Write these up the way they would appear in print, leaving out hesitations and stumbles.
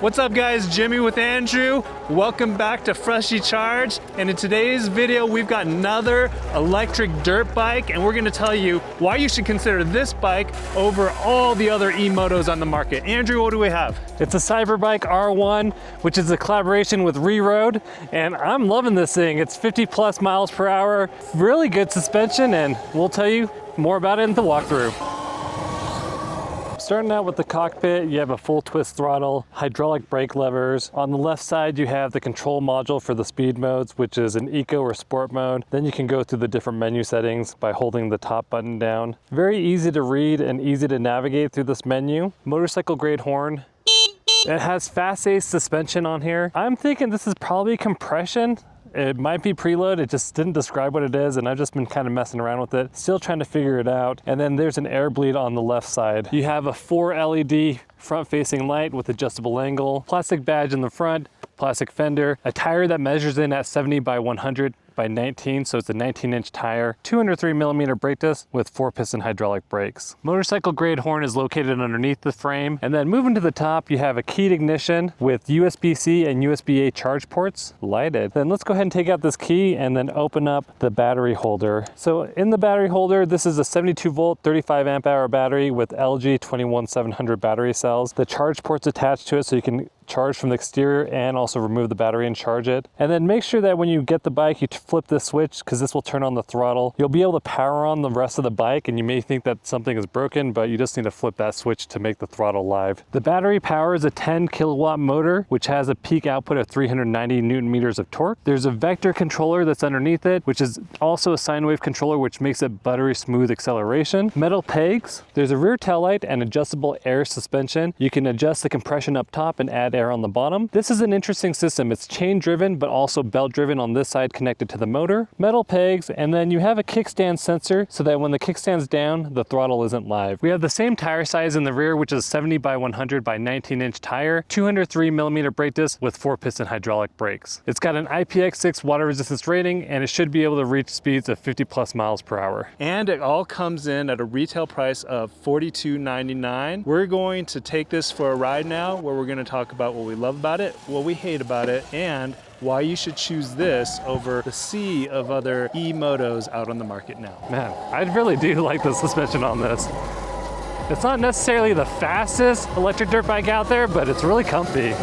What's up guys, Jimmy with Andrew. Welcome back to Freshly Charged. And in today's video, we've got another electric dirt bike and we're gonna tell you why you should consider this bike over all the other e-motos on the market. Andrew, what do we have? It's a Cyberbike R1, which is a collaboration with Rerode. And I'm loving this thing. It's 50 plus miles per hour, really good suspension, and we'll tell you more about it in the walkthrough. Starting out with the cockpit, you have a full twist throttle, hydraulic brake levers. On the left side, you have the control module for the speed modes, which is an eco or sport mode. Then you can go through the different menu settings by holding the top button down. Very easy to read and easy to navigate through this menu. Motorcycle grade horn. It has FastAce suspension on here. I'm thinking this is probably compression. It might be preload, it just didn't describe what it is, and I've just been kind of messing around with it. Still trying to figure it out. And then there's an air bleed on the left side. You have a 4 LED front-facing light with adjustable angle, plastic badge in the front, plastic fender, a tire that measures in at 70 by 100 by 19, so it's a 19-inch tire, 203mm brake disc with 4-piston hydraulic brakes. Motorcycle grade horn is located underneath the frame. And then moving to the top, you have a keyed ignition with USB-C and USB-A charge ports lighted. Then let's go ahead and take out this key and then open up the battery holder. So in the battery holder, this is a 72 volt, 35 amp hour battery with LG 21700 battery cells. The charge port's attached to it so you can charge from the exterior and also remove the battery and charge it. And then make sure that when you get the bike, you flip this switch because this will turn on the throttle. You'll be able to power on the rest of the bike and you may think that something is broken, but you just need to flip that switch to make the throttle live. The battery powers a 10 kilowatt motor, which has a peak output of 390 Newton meters of torque. There's a vector controller that's underneath it, which is also a sine wave controller, which makes it buttery smooth acceleration. Metal pegs. There's a rear tail light and adjustable air suspension. You can adjust the compression up top and add air on the bottom. This is an interesting system. It's chain driven, but also belt driven on this side connected to the motor. Metal pegs, and then you have a kickstand sensor so that when the kickstand's down, the throttle isn't live. We have the same tire size in the rear, which is 70 by 100 by 19-inch tire, 203mm brake disc with 4-piston hydraulic brakes. It's got an IPX6 water resistance rating, and it should be able to reach speeds of 50 plus miles per hour. And it all comes in at a retail price of $42.99. We're going to take this for a ride now, where we're going to talk about what we love about it, what we hate about it, and why you should choose this over the sea of other e-motos out on the market now. Man, I really do like the suspension on this. It's not necessarily the fastest electric dirt bike out there, but it's really comfy.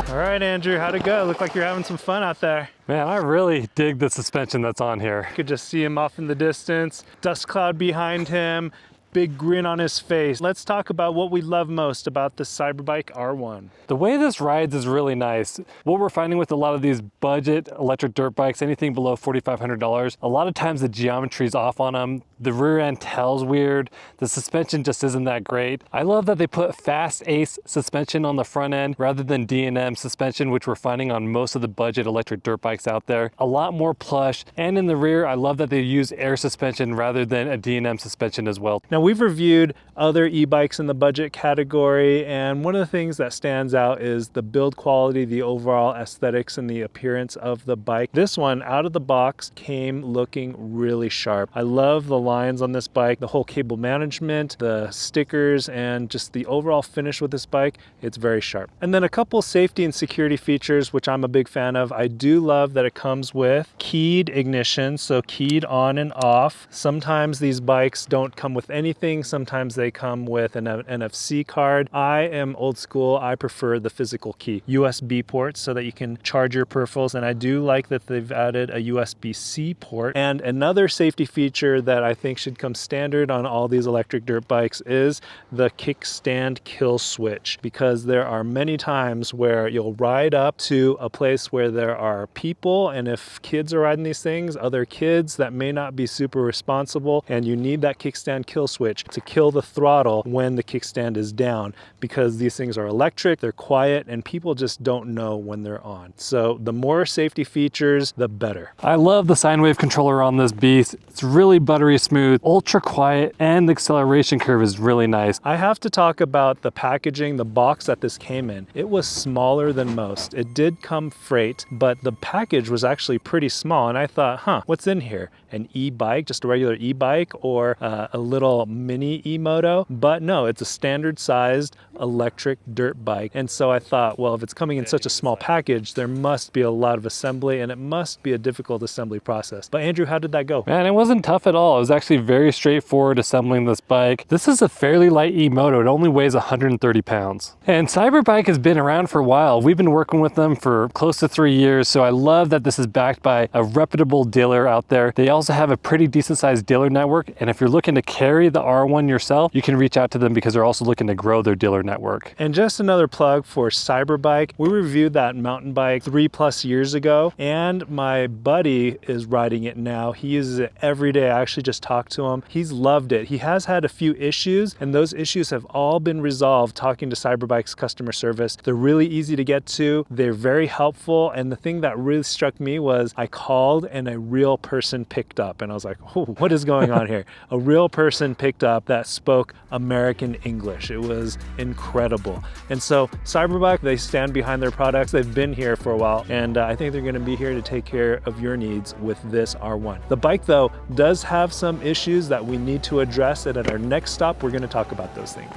All right, Andrew, how'd it go? Look like you're having some fun out there. Man, I really dig the suspension that's on here. You could just see him off in the distance, dust cloud behind him, big grin on his face. Let's talk about what we love most about the Cyberbike R1. The way this rides is really nice. What we're finding with a lot of these budget electric dirt bikes, anything below $4,500, a lot of times the geometry's off on them. The rear end tells weird. The suspension just isn't that great. I love that they put FastAce suspension on the front end rather than D&M suspension, which we're finding on most of the budget electric dirt bikes out there. A lot more plush. And in the rear, I love that they use air suspension rather than a D&M suspension as well. Now, we've reviewed other e-bikes in the budget category, and one of the things that stands out is the build quality, the overall aesthetics, and the appearance of the bike. This one, out of the box, came looking really sharp. I love the lines on this bike, the whole cable management, the stickers, and just the overall finish with this bike. It's very sharp. And then a couple safety and security features, which I'm a big fan of. I do love that it comes with keyed ignition, so keyed on and off. Sometimes these bikes don't come with anything. Sometimes they come with an NFC card. I am old school. I prefer the physical key. USB ports so that you can charge your peripherals, and I do like that they've added a USB-C port. And another safety feature that I think should come standard on all these electric dirt bikes is the kickstand kill switch, because there are many times where you'll ride up to a place where there are people, and if kids are riding these things, other kids that may not be super responsible, and you need that kickstand kill switch to kill the throttle when the kickstand is down, because these things are electric, they're quiet, and people just don't know when they're on. So the more safety features, the better. I love the sine wave controller on this beast. It's really buttery smooth, ultra quiet, and the acceleration curve is really nice. I have to talk about the packaging, the box that this came in. It was smaller than most. It did come freight, but the package was actually pretty small, and I thought, what's in here? an e-bike, just a regular e-bike, or a little mini emoto, but no, it's a standard sized electric dirt bike. And so I thought, well, if it's coming in such a small package, there must be a lot of assembly, and it must be a difficult assembly process. But Andrew, how did that go? Man, it wasn't tough at all. It was actually very straightforward assembling this bike. This is a fairly light emoto. It only weighs 130 pounds. And Cyberbike has been around for a while. We've been working with them for close to 3 years, so I love that this is backed by a reputable dealer out there. They also have a pretty decent sized dealer network, and if you're looking to carry the R1 yourself, you can reach out to them because they're also looking to grow their dealer network. And just another plug for Cyberbike. We reviewed that mountain bike 3+ years ago, and my buddy is riding it now. He uses it every day. I actually just talked to him. He's loved it. He has had a few issues, and those issues have all been resolved talking to Cyberbike's customer service. They're really easy to get to. They're very helpful, and the thing that really struck me was I called and a real person picked up, and I was like, oh, what is going on here? A real person picked up that spoke American English. It was incredible. And so Cyberbike, they stand behind their products. They've been here for a while, and I think they're going to be here to take care of your needs with this R1. The bike, though, does have some issues that we need to address, and at our next stop, we're going to talk about those things.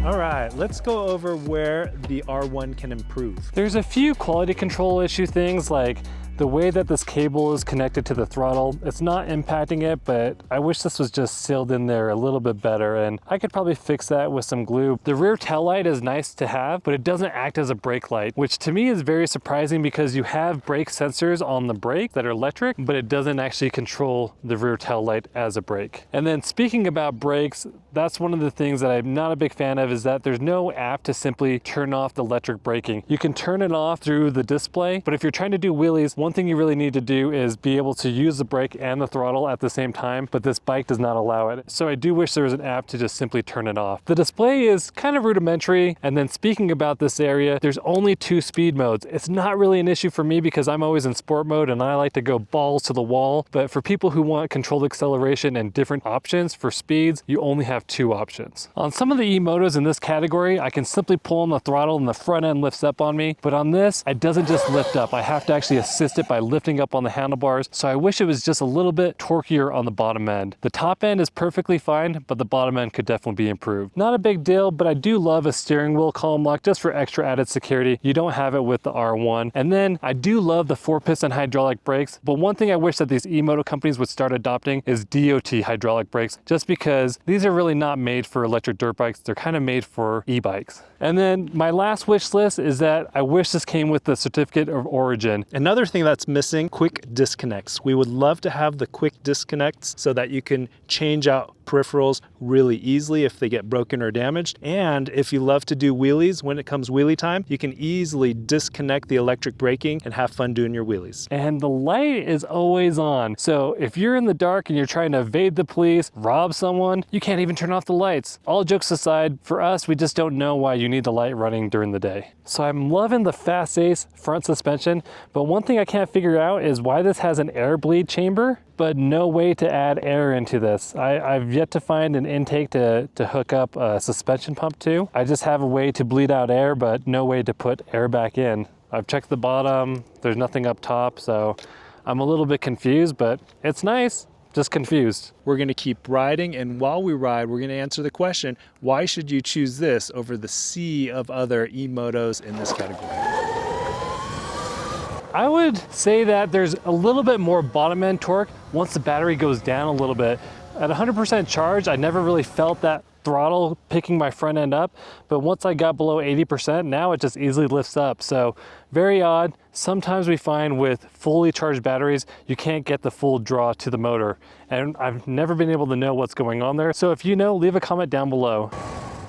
All right, let's go over where the R1 can improve. There's a few quality control issue things, like the way that this cable is connected to the throttle. It's not impacting it, but I wish this was just sealed in there a little bit better, and I could probably fix that with some glue. The rear tail light is nice to have, but it doesn't act as a brake light, which to me is very surprising because you have brake sensors on the brake that are electric, but it doesn't actually control the rear tail light as a brake. And then speaking about brakes, that's one of the things that I'm not a big fan of, is that there's no app to simply turn off the electric braking. You can turn it off through the display, but if you're trying to do wheelies, one thing you really need to do is be able to use the brake and the throttle at the same time, but this bike does not allow it. So I do wish there was an app to just simply turn it off. The display is kind of rudimentary, and then speaking about this area, there's only 2 speed modes. It's not really an issue for me because I'm always in sport mode and I like to go balls to the wall, but for people who want controlled acceleration and different options for speeds, you only have 2 options. On some of the emotos in this category, I can simply pull on the throttle and the front end lifts up on me, but on this, it doesn't just lift up. I have to actually assist it by lifting up on the handlebars, so I wish it was just a little bit torquier on the bottom end. The top end is perfectly fine, but the bottom end could definitely be improved. Not a big deal, but I do love a steering wheel column lock just for extra added security. You don't have it with the R1. And then I do love the 4-piston hydraulic brakes, but one thing I wish that these emoto companies would start adopting is DOT hydraulic brakes, just because these are really not made for electric dirt bikes. They're kind of made for e-bikes. And then my last wish list is that I wish this came with the certificate of origin. Another thing that's missing, quick disconnects. We would love to have the quick disconnects so that you can change out peripherals really easily if they get broken or damaged. And if you love to do wheelies, when it comes wheelie time, you can easily disconnect the electric braking and have fun doing your wheelies. And the light is always on. So if you're in the dark and you're trying to evade the police, rob someone, you can't even turn off the lights. All jokes aside, for us, we just don't know why you need the light running during the day. So I'm loving the FastAce front suspension, but one thing I can't figure out is why this has an air bleed chamber, but no way to add air into this. I've yet to find an intake to hook up a suspension pump to. I just have a way to bleed out air, but no way to put air back in. I've checked the bottom, there's nothing up top, so I'm a little bit confused, but it's nice, just confused. We're gonna keep riding, and while we ride, we're gonna answer the question, why should you choose this over the sea of other emotos in this category? I would say that there's a little bit more bottom end torque once the battery goes down a little bit. At 100% charge, I never really felt that throttle picking my front end up, but once I got below 80%, now it just easily lifts up. So very odd. Sometimes we find with fully charged batteries, you can't get the full draw to the motor, and I've never been able to know what's going on there. So if you know, leave a comment down below.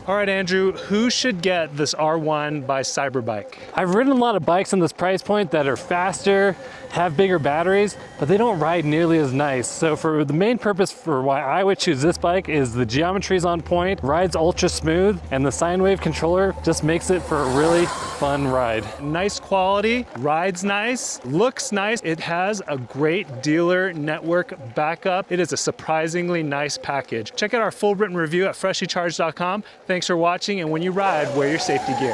All right, Andrew, who should get this R1 by Cyberbike? I've ridden a lot of bikes in this price point that are faster, have bigger batteries, but they don't ride nearly as nice. So for the main purpose for why I would choose this bike is the geometry's on point, rides ultra smooth, and the sine wave controller just makes it for a really fun ride. Nice quality, rides nice, looks nice. It has a great dealer network backup. It is a surprisingly nice package. Check out our full written review at freshlycharged.com. Thanks for watching, and when you ride, wear your safety gear.